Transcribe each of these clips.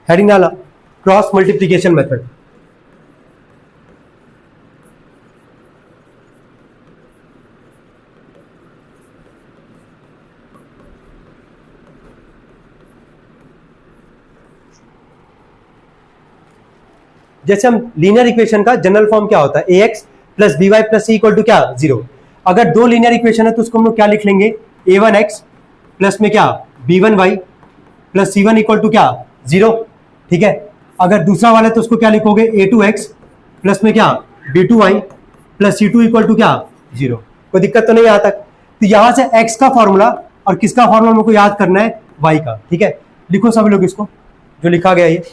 Heading डाला cross multiplication method. जैसे हम लीनियर इक्वेशन का जनरल फॉर्म क्या होता है, ax plus B Y plus C equal to क्या 0। अगर दो लीनियर इक्वेशन है तो उसको हम लोग क्या लिख लेंगे, a1x प्लस में क्या b1y plus c1 equal to क्या 0। ठीक है, अगर दूसरा वाला है तो उसको क्या लिखोगे, a2x प्लस में क्या b2y plus c2 equal to क्या 0। कोई दिक्कत तो नहीं यहाँ तक। तो यहां से x का फॉर्मूला और किसका फॉर्मूला हमको याद करना है, y का। ठीक है, लिखो सभी लोग इसको जो लिखा गया ये।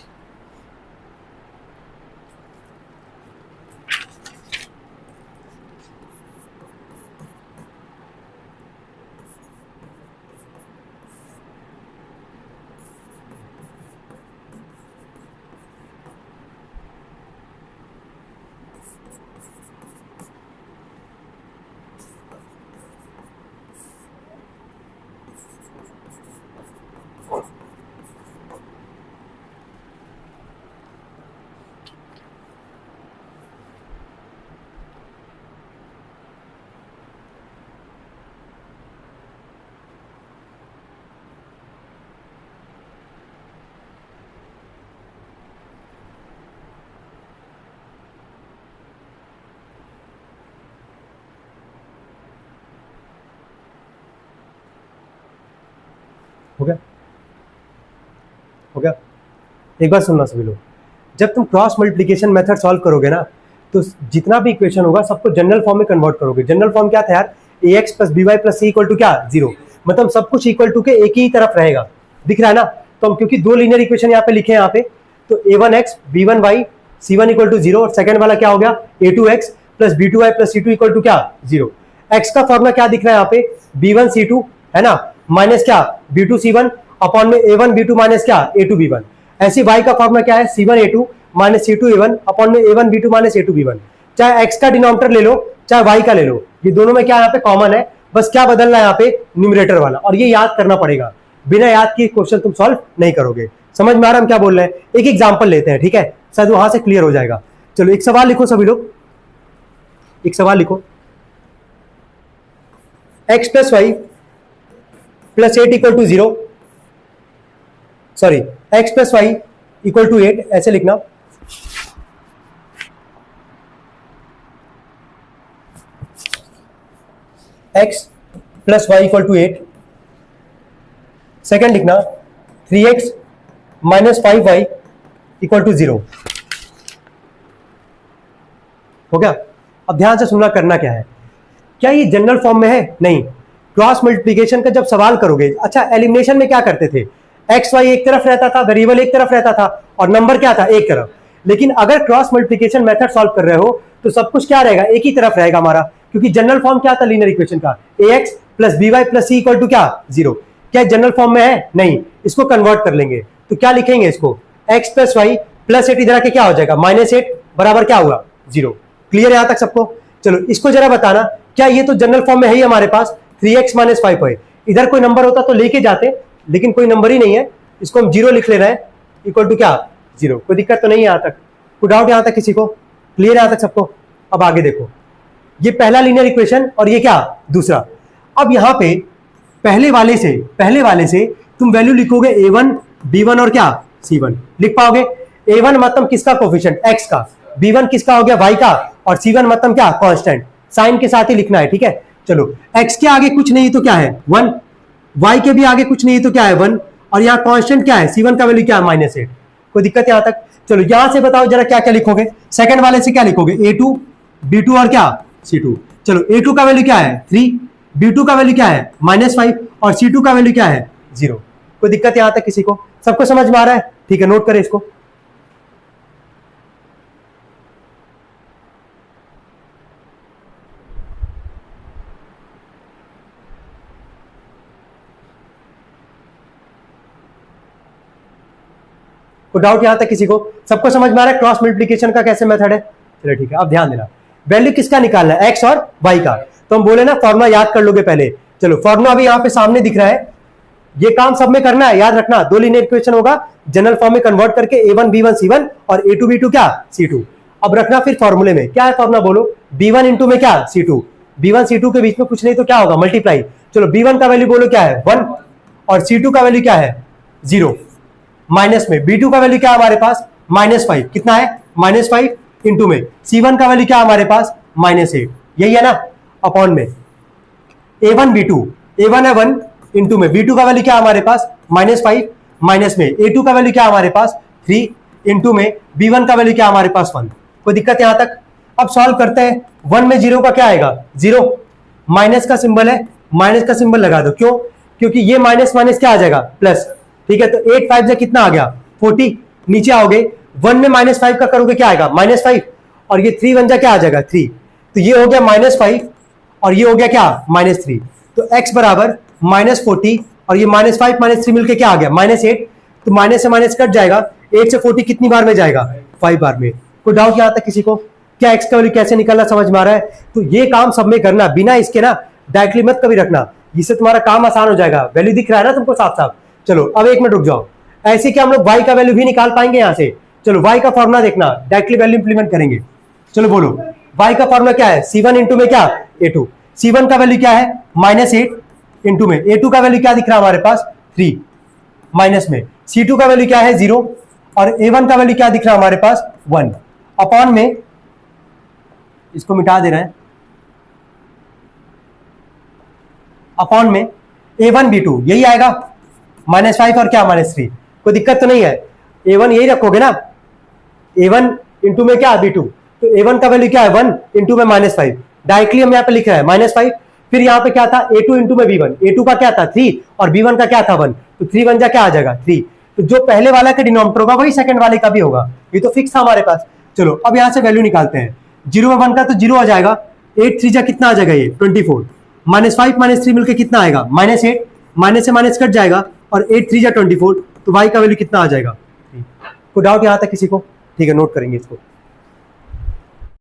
हो गया, हो गया। एक बार सुनना सभी लोग, जब तुम क्रॉस मल्टीप्लिकेशन मेथड सॉल्व करोगे ना तो जितना भी इक्वेशन होगा सबको जनरल फॉर्म में कन्वर्ट करोगे। जनरल फॉर्म क्या था यार, ax plus B Y plus C equal to क्या 0, मतलब सब कुछ इक्वल टू के एक ही तरफ रहेगा, दिख रहा है ना। तो हम क्योंकि दो लीनियर इक्वेशन यहाँ पे लिखे हैं यहाँ पे, तो a1x b1y c1 equal to 0 और सेकंड वाला क्या हो गया a2x plus b2y plus c2 equal to क्या 0। x का फॉर्मूला क्या दिख रहा है यहाँ पे, b1 c2 है ना, माइनस क्या b2 c1 अपॉन में a1 b2 माइनस क्या a2 b1। ऐसी y का फॉर्मूला क्या है, c1 a2 minus c2 a1 upon में a1 b2 minus a2 b1। चाहे x का डिनोमिनेटर ले लो चाहे y का ले लो, ये दोनों में क्या यहाँ पे कॉमन है, बस क्या बदलना है यहाँ पे न्यूमरेटर वाला, और ये याद करना पड़ेगा। बिना याद किए क्वेश्चन तुम सॉल्व नहीं करोगे। समझ में आ रहा है हम क्या बोल रहे हैं। एक एग्जांपल लेते हैं, ठीक है, शायद वहां से क्लियर हो जाएगा। चलो एक सवाल लिखो सभी लोग, एक सवाल लिखो, x plus Y plus 8 equal to 0, sorry x plus Y equal to 8, ऐसे लिखना। x plus Y equal to 8, second लिखना 3x minus 5y equal to 0। हो गया। अब ध्यान से सुनना, करना क्या है, क्या ये जनरल फॉर्म में है, नहीं। क्रॉस मल्टीप्लिकेशन का जब सवाल करोगे, अच्छा एलिमिनेशन में क्या करते थे, एक्स वाई एक तरफ रहता था, वेरिएबल एक तरफ रहता था और नंबर क्या था एक तरफ। लेकिन अगर क्रॉस मल्टीप्लिकेशन मेथड सॉल्व कर रहे हो तो सब कुछ क्या रहेगा, एक ही तरफ रहेगा हमारा, क्योंकि जनरल फॉर्म क्या था लीनियर इक्वेशन का, ax plus B Y plus C equal to क्या 0। क्या जनरल फॉर्म में है, नहीं। इसको कन्वर्ट कर लेंगे तो क्या लिखेंगे इसको, x प्लस वाई प्लस 8 इधर आके क्या हो जाएगा -8 बराबर क्या हुआ 0। क्लियर है यहां तक सबको। चलो इसको जरा बताना, क्या ये तो जनरल फॉर्म में है ही हमारे पास, 3x माइनस 5 है। इधर कोई नंबर होता तो लेके जाते, लेकिन कोई नंबर ही नहीं है, इसको हम 0 लिख ले रहे हैं इक्वल टू क्या 0। कोई दिक्कत तो नहीं है यहां तक, कोई डाउट यहां तक किसी को, क्लियर है यहां तक सबको। अब आगे देखो, ये पहला लीनियर इक्वेशन और ये क्या दूसरा। अब यहां पे पहले वाले से तुम वैल्यू लिखोगे a1 b1 और क्या c1 लिख पाओगे। a1 मतलब किसका कोफिशिएंट, x का, b1 किसका हो गया y का, और c1 मतलब क्या कांस्टेंट, साइन के साथ ही लिखना है। ठीक है, चलो x के आगे कुछ नहीं तो क्या है 1, y के भी आगे कुछ नहीं तो क्या है 1, और यहाँ कांस्टेंट क्या है c1 का वैल्यू क्या है -8। कोई दिक्कत यहां तक। चलो यहां से बताओ जरा क्या क्या लिखोगे, सेकंड वाले से क्या लिखोगे a2 b2 और क्या c2। चलो a2 का वैल्यू क्या है 3, b2 का वैल्यू क्या है -5 और c2 का वैल्यू क्या है 0। कोई दिक्कत यहां तक किसी को, सबको समझ में आ रहा है, ठीक है, नोट करें इसको। कोई डाउट यहां तक किसी को, सबको समझ में आ रहा है क्रॉस मल्टीप्लिकेशन का कैसे मेथड है। चलो ठीक है, अब ध्यान देना, वैल्यू किसका निकालना है, x और y का। तो हम बोले ना फॉर्मुला याद कर लोगे पहले। चलो फॉर्मुला अभी यहाँ पे सामने दिख रहा है, ये काम सब में करना है, याद रखना। दो लीनियर इक्वेशन होगा, जनरल फॉर्म में कन्वर्ट करके A1 B1 C1 और A2 B2 क्या C2। अब रखना फिर फॉर्मूले में, क्या है फॉर्मूला बोलो, B1 इंटू में क्या C2, B1 C2 के बीच में कुछ नहीं तो क्या होगा मल्टीप्लाई। चलो B1 का वैल्यू बोलो क्या है 1 और C2 का वैल्यू क्या है 0, माइनस में B2 का वैल्यू क्या है हमारे पास -5, कितना है -5 इंटू में C1 का वैल्यू क्या है हमारे पास -8, यही है ना, अपॉन में A1 B2, A1 है 1 इंटू में B2 का वैल्यू क्या है हमारे पास -5 माइनस में A2 का वैल्यू क्या है हमारे पास 3 इंटू में B1 का वैल्यू क्या है हमारे पास 1। कोई दिक्कत यहां तक? अब सॉल्व करते हैं। 1 में 0 का क्या आएगा 0, माइनस का सिंबल है, माइनस का सिंबल लगा दो, क्यों, क्योंकि ये माइनस माइनस क्या आ जाएगा प्लस, ठीक है। तो 8 5 से कितना आ गया 40, नीचे आओगे 1 में -5 का करोगे क्या आएगा -5 और ये 3 1 जा क्या आ जाएगा 3, तो ये हो गया -5 और ये हो गया क्या -3। तो x बराबर -40 और ये -5 -3 मिलके क्या आ गया -8, तो माइनस से माइनस कट जाएगा, 8 से 40 कितनी बार में जाएगा 5 बार में। कोई डाउट यहां तक किसी को? क्या x का वैल्यू कैसे निकलना समझ में आ रहा है? तो ये काम सब में करना, बिना इसके ना डायरेक्टली मत कभी रखना, इससे तुम्हारा काम आसान हो जाएगा। वैल्यू दिख रहा है ना तुमको साफ साफ। चलो अब 1 मिनट रुक जाओ, ऐसे क्या हम लोग y का वैल्यू भी निकाल पाएंगे यहाँ से। चलो y का फॉर्मूला देखना, डायरेक्टली वैल्यू इंप्लीमेंट करेंगे। चलो बोलो y का फॉर्मूला क्या है, C1 इंटू में क्या A2, C1 का वैल्यू क्या है -8 इंटू में A2 का वैल्यू क्या दिख रहा है हमारे पास 3, माइनस में C2 का वैल्यू क्या है 0 और A1 का वैल्यू क्या दिख रहा है हमारे पास 1, अपॉन में इसको मिटा दे रहे हैं, अपॉन में A1 B2 यही आएगा -5 और क्या -3। कोई दिक्कत तो नहीं है, A1 यही रखोगे ना, A1 इंटू में क्या B2, तो A1 का वैल्यू क्या है 1 इंटू में -5, डायरेक्टली हम यहाँ पे लिख रहे हैं -5। फिर यहाँ पे क्या था A2 इंटू में B1, A2 का क्या था 3 और B1 का क्या था 1, तो 3 1 जा क्या आ जाएगा 3। तो जो पहले वाला का डिनोमिनेटर होगा वही सेकंड वाले का भी होगा, ये तो फिक्स था हमारे पास। चलो अब यहाँ से वैल्यू निकालते हैं, 0 में 1 का तो 0 आ जाएगा, 8 3 जा कितना आ जाएगा ये 24, -5 -3 मिलकर कितना आएगा -8, माइनस से माइनस कट जाएगा और 8 3 जा 24, तो y का वैल्यू कितना आ जाएगा 3। कोई डाउट यहाँ तक किसी को? ठीक है, नोट करेंगे इसको।